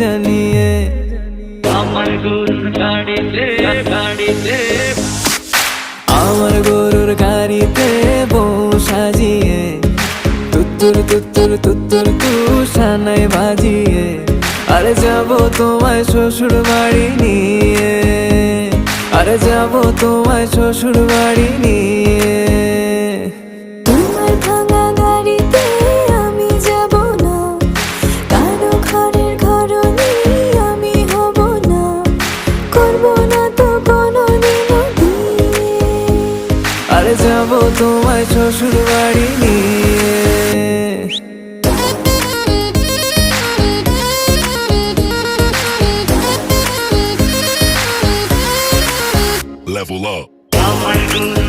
জানিয়ে আমার গরুর গাড়িতে আমার গরুর গাড়িতে বউ সাজিয়ে তুত্তুর তুত্তুর তুত্তুর তুষানায় বাজিয়ে আরে যাবো তোমায় শ্বশুর বাড়ি নিয়ে আরে যাবো তোমায় শ্বশুর বাড়ি নিয়ে তোমার ভাঙা গাড়িতে আমি যাব না, কারো ঘরের ঘরনি আমি হব না, করব না তো কোনোদিনও বিয়ে। আরে যাবো তোমায় শ্বশুর বাড়ি নিয়ে Level up. আমার গরুর